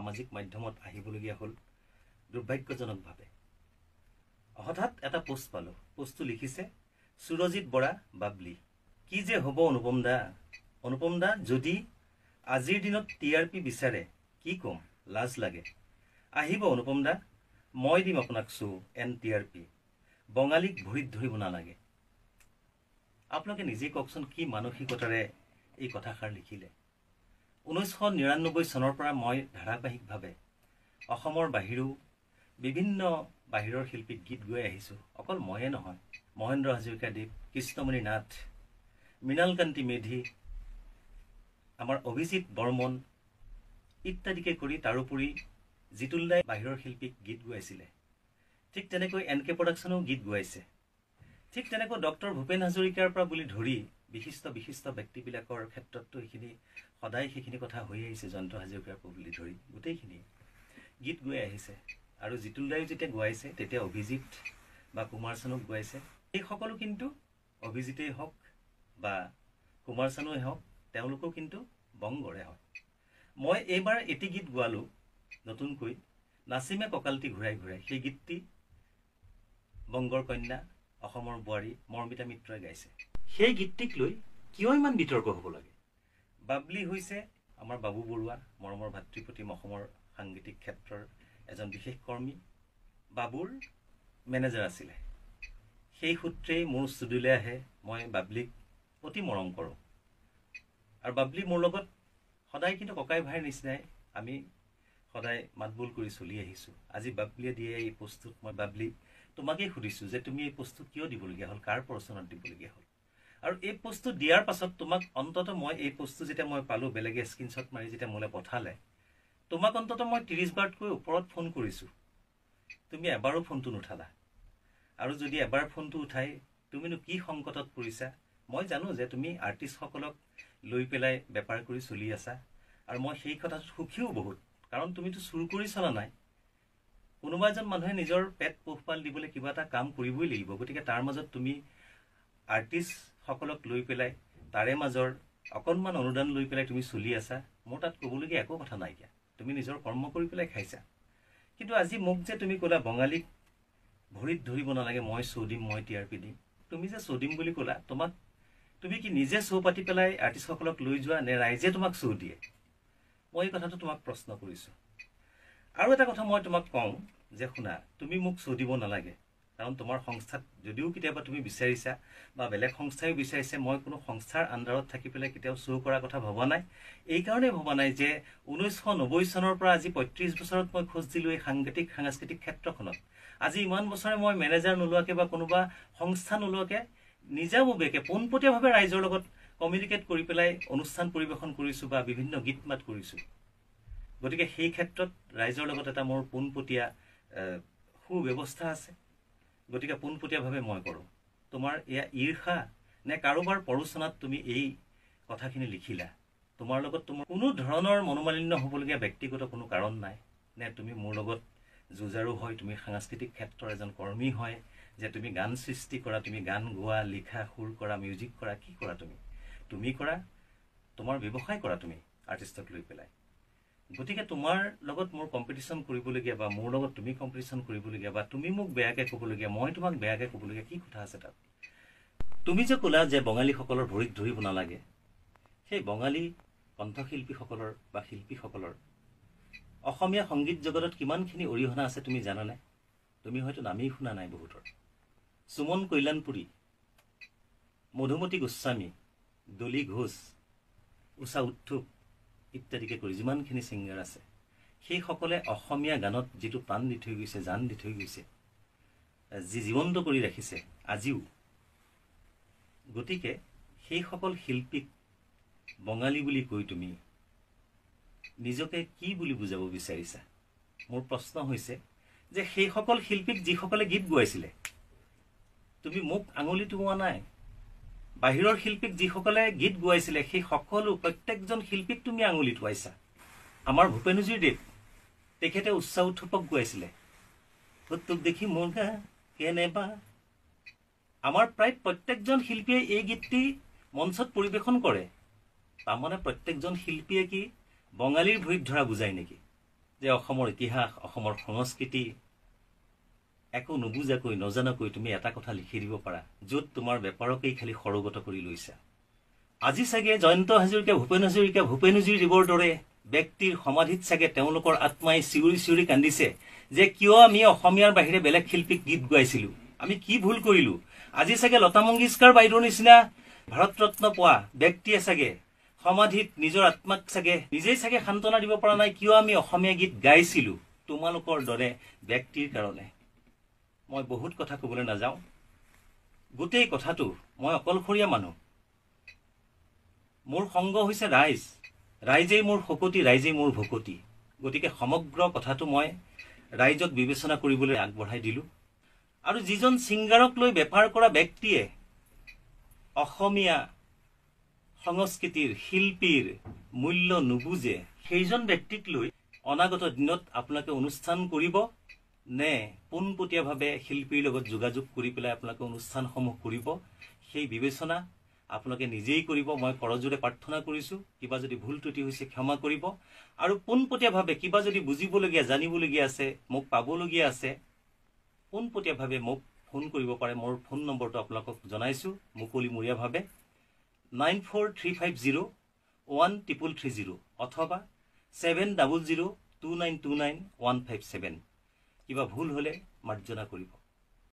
সামাজিক মাধ্যমত আহিবলগীয়া হ'ল দুৰ্ভাগ্যজনকভাৱে। হঠাৎ এটা পোষ্ট পালোঁ। পোষ্টটো লিখিছে সুৰজিৎ বৰা বাবলি। কি যে হ'ব অনুপম দা যদি আজিৰ দিনত TRP বিচাৰে কি ক'ম, লাজ লাগে। আহিব অনুপম দা, মই দিম আপোনাক TRP। বঙালীক ভৰিত ধৰিব নালাগে। আপোনালোকে নিজেই কওকচোন কি মানসিকতাৰে এই কথাষাৰ লিখিলে। 1999 চনৰ পৰা মই ধাৰাবাহিকভাৱে অসমৰ বাহিৰেও বিভিন্ন বাহিৰৰ শিল্পীক গীত গাই আহিছোঁ। অকল ময়ে নহয়, মহেন্দ্ৰ হাজৰিকাদেৱ, কৃষ্ণমণি নাথ, মৃণালকান্তি মেধি, আমাৰ অভিজিৎ বৰ্মন ইত্যাদিকে কৰি তাৰোপৰি জিতুল দাই বাহিৰৰ শিল্পীক গীত গাইছিলে। ঠিক তেনেকৈ NK প্ৰডাকশ্যনেও গীত গাইছে। ঠিক তেনেকৈ ডক্টৰ ভূপেন হাজৰিকাৰ পৰা বুলি ধৰি বিশিষ্ট ব্যক্তিবিলাকৰ ক্ষেত্ৰতো সেইখিনি সদায় সেইখিনি কথা হৈ আহিছে। জয়ন্ত হাজৰিকাৰ পৰা বুলি ধৰি গোটেইখিনি গীত গাই আহিছে। আৰু জিতুল দাই যেতিয়া গাইছে তেতিয়া অভিজিৎ বা কুমাৰ চানুক গাইছে। এই সকলো কিন্তু অভিজিতেই হওক বা কুমাৰ চানুৱেই হওক, তেওঁলোকো কিন্তু বংগৰে হয়। মই এইবাৰ এটি গীত গোৱালোঁ নতুনকৈ, নাচিমে কঁকালটি ঘূৰাই ঘূৰাই। সেই গীতটি বংগৰ কন্যা, অসমৰ বোৱাৰী মৰ্মিতা মিত্ৰই গাইছে। সেই গীতটিক লৈ কিয় ইমান বিতৰ্ক হ'ব লাগে? বাবলি হৈছে আমাৰ বাবু বৰুৱা, মৰমৰ ভাতৃপ্ৰতিম অসমৰ সাংগীতিক ক্ষেত্ৰৰ এজন বিশেষ কৰ্মী। বাবুৰ মেনেজাৰ আছিলে। সেই সূত্ৰেই মোৰ ষ্টুডিঅ'লৈ আহে। মই বাবলিক অতি মৰম কৰোঁ আৰু বাবলি মোৰ লগত সদায় কিন্তু ককাই ভাইৰ নিচিনাই আমি সদায় মাতবোল কৰি চলি আহিছোঁ। আজি বাবলিয়ে দিয়ে এই পোষ্টটোত মই বাবলি তোমাকেই সুধিছোঁ যে তুমি এই পোষ্টটো কিয় দিবলগীয়া হ'ল, কাৰ প্ৰচনত দিবলগীয়া হ'ল? আৰু এই পোষ্টটো দিয়াৰ পাছত তোমাক অন্ততঃ মই এই পোষ্টটো যেতিয়া মই পালোঁ, বেলেগে স্ক্ৰীনশ্বট মাৰি যেতিয়া মোলৈ পঠালে, তোমাক অন্ততঃ মই 30 বাৰতকৈ ওপৰত ফোন কৰিছোঁ। তুমি এবাৰো ফোনটো নুঠালা। আৰু যদি এবাৰ ফোনটো উঠাই তুমিনো কি সংকটত পৰিছা? মই জানো যে তুমি আৰ্টিষ্টসকলক লৈ পেলাই বেপাৰ কৰি চলি আছা আৰু মই সেই কথাত সুখীও বহুত। কাৰণ তুমিতো চুৰ কৰি চলা নাই। কোনোবা এজন মানুহে নিজৰ পেট পোহপাল দিবলৈ কিবা এটা কাম কৰিবই লাগিব। গতিকে তাৰ মাজত তুমি আৰ্টিষ্টসকলক লৈ পেলাই তাৰে মাজৰ অকণমান অনুদান লৈ পেলাই তুমি চলি আছা। মোৰ তাত ক'বলগীয়া একো কথা নাইকিয়া। তুমি নিজৰ কৰ্ম কৰি পেলাই খাইছা। কিন্তু আজি মোক যে তুমি ক'লা বঙালীক ভৰিত ধৰিব নালাগে, মই দিম, মই TRP দিম। তুমি যে দিম বুলি ক'লা, তুমি কি নিজে পাতি পেলাই আৰ্টিষ্টসকলক লৈ যোৱা নে ৰাইজে তোমাক দিয়ে? মই এই কথাটো তোমাক প্ৰশ্ন কৰিছোঁ। আৰু এটা কথা মই তোমাক কওঁ যে শুনা, তুমি মোক দিব নালাগে। কাৰণ তোমাৰ সংস্থাত যদিও কেতিয়াবা তুমি বিচাৰিছা বা বেলেগ সংস্থাইও বিচাৰিছে, মই কোনো সংস্থাৰ আণ্ডাৰত থাকি পেলাই কেতিয়াও কৰাৰ কথা ভবা নাই। এইকাৰণেই ভবা নাই যে 1990 চনৰ পৰা আজি 35 বছৰত মই খোজ দিলোঁ এই সাংস্কৃতিক ক্ষেত্ৰখনত। আজি ইমান বছৰে মই মেনেজাৰ নোলোৱাকৈ বা কোনোবা সংস্থা নোলোৱাকৈ নিজাববীয়াকৈ পোনপটীয়াভাৱে ৰাইজৰ লগত কমিউনিকেট কৰি পেলাই অনুষ্ঠান পৰিৱেশন কৰিছোঁ বা বিভিন্ন গীত মাত কৰিছোঁ। গতিকে সেই ক্ষেত্ৰত ৰাইজৰ লগত এটা মোৰ পোনপটীয়া সুব্যৱস্থা আছে। গতিকে পোনপটীয়াভাৱে মই কৰোঁ। তোমাৰ এয়া ঈৰ্ষা নে কাৰোবাৰ পৰোচনাত তুমি এই কথাখিনি লিখিলা? তোমাৰ লগত তোমাৰ কোনো ধৰণৰ মনোমালিন্য হ'বলগীয়া ব্যক্তিগত কোনো কাৰণ নাই নে তুমি মোৰ লগত যুঁজাৰু হয়, তুমি সাংস্কৃতিক ক্ষেত্ৰৰ এজন কৰ্মী হয়, যে তুমি গান সৃষ্টি কৰা, তুমি গান গোৱা, লিখা, সুৰ কৰা, মিউজিক কৰা, কি কৰা তুমি কৰা তোমাৰ ব্যৱসায় কৰা তুমি আৰ্টিষ্টক লৈ পেলাই। গতিকে তোমাৰ লগত মোৰ কম্পিটিশ্যন কৰিবলগীয়া বা মোৰ লগত তুমি কম্পিটিশ্যন কৰিবলগীয়া বা তুমি মোক বেয়াকৈ ক'বলগীয়া, মই তোমাক বেয়াকৈ ক'বলগীয়া কি কথা আছে তাত? তুমি যে ক'লা যে বঙালীসকলৰ ভৰিত ধৰিব নালাগে, সেই বঙালী কণ্ঠশিল্পীসকলৰ বা শিল্পীসকলৰ অসমীয়া সংগীত জগতত কিমানখিনি অৰিহণা আছে তুমি জানানে? তুমি হয়তো নামেই শুনা নাই বহুতৰ। সুমন কল্যাণপুৰী, মধুমতী গোস্বামী, দলি ঘোষ, উষা উত্থুপ ইত্যাদিকে কৰি যিমানখিনি ছিংগাৰ আছে, সেইসকলে অসমীয়া গানত যিটো প্ৰাণ দি থৈ গৈছে, জান দি থৈ গৈছে, যি জীৱন্ত কৰি ৰাখিছে আজিও। গতিকে সেইসকল শিল্পীক বঙালী বুলি কৈ তুমি নিজকে কি বুলি বুজাব বিচাৰিছা? মোৰ প্ৰশ্ন হৈছে যে সেইসকল শিল্পীক যিসকলে গীত গাইছিলে, তুমি মোক আঙুলি টোওৱা নাই। বাহিৰৰ শিল্পীক যিসকলে গীত গাইছিলে সেই সকলো প্ৰত্যেকজন শিল্পীক তুমি আঙুলি টোৱাইছা। আমাৰ ভূপেনজীৰ দেৱ তেখেতে উষা উত্থুপক গাইছিলে, তোক দেখি মোৰ গা কেনেবা। আমাৰ প্ৰায় প্ৰত্যেকজন শিল্পীয়ে এই গীতটি মঞ্চত পৰিৱেশন কৰে। তাৰমানে প্ৰত্যেকজন শিল্পীয়ে কি বঙালীৰ ভৰিত ধৰা বুজায় নেকি? যে অসমৰ ইতিহাস অসমৰ সংস্কৃতি একো নুবুজাকৈ নজনাকৈ তুমি এটা কথা লিখি দিব পাৰা য'ত তোমাৰ বেপাৰকেই খালি সৰগত কৰি লৈছা। আজি চাগে জয়ন্ত হাজৰিকা ভূপেন হাজৰিকা ভূপেনজীৰ দেৱৰ দৰে ব্যক্তিৰ সমাধিত চাগে তেওঁলোকৰ আত্মাই চিঞৰি চিঞৰি কান্দিছে যে কিয় আমি অসমীয়াৰ বাহিৰে বেলেগ শিল্পীক গীত গাইছিলো, আমি কি ভুল কৰিলো। আজি চাগে লতা মংগেশকাৰ বাইদেউৰ নিচিনা ভাৰত ৰত্ন পোৱা ব্যক্তিয়ে চাগে সমাধিত নিজৰ আত্মাক চাগে নিজেই চাগে সান্তনা দিব পৰা নাই কিয় আমি অসমীয়া গীত গাইছিলো তোমালোকৰ দৰে ব্যক্তিৰ কাৰণে। মই বহুত কথা ক'বলৈ নাযাওঁ, গোটেই কথাটো মই অকলশৰীয়া মানুহ, মোৰ সংগ হৈছে ৰাইজ, ৰাইজেই মোৰ শকতি, ৰাইজেই মোৰ ভকতি। গতিকে সমগ্ৰ কথাটো মই ৰাইজক বিবেচনা কৰিবলৈ আগবঢ়াই দিলোঁ। আৰু যিজন ছিংগাৰক লৈ বেপাৰ কৰা ব্যক্তিয়ে অসমীয়া সংস্কৃতিৰ শিল্পীৰ মূল্য নুবুজে সেইজন ব্যক্তিক লৈ অনাগত দিনত আপোনালোকে অনুষ্ঠান কৰিব নে পোনপটীয়াভাৱে শিল্পীৰ লগত যোগাযোগ কৰি পেলাই আপোনালোকে অনুষ্ঠানসমূহ কৰিব, সেই বিবেচনা আপোনালোকে নিজেই কৰিব। মই কৰজোৰে প্ৰাৰ্থনা কৰিছোঁ, কিবা যদি ভুল ত্ৰুটি হৈছে ক্ষমা কৰিব। আৰু পোনপটীয়াভাৱে কিবা যদি বুজিবলগীয়া জানিবলগীয়া আছে, মোক পাবলগীয়া আছে, পোনপটীয়াভাৱে মোক ফোন কৰিব পাৰে। মোৰ ফোন নম্বৰটো আপোনালোকক জনাইছোঁ মুকলিমূৰীয়াভাৱে 9435013330 অথবা 7002929157। কিবা ভুল হ'লে মাৰ্জনা কৰিব।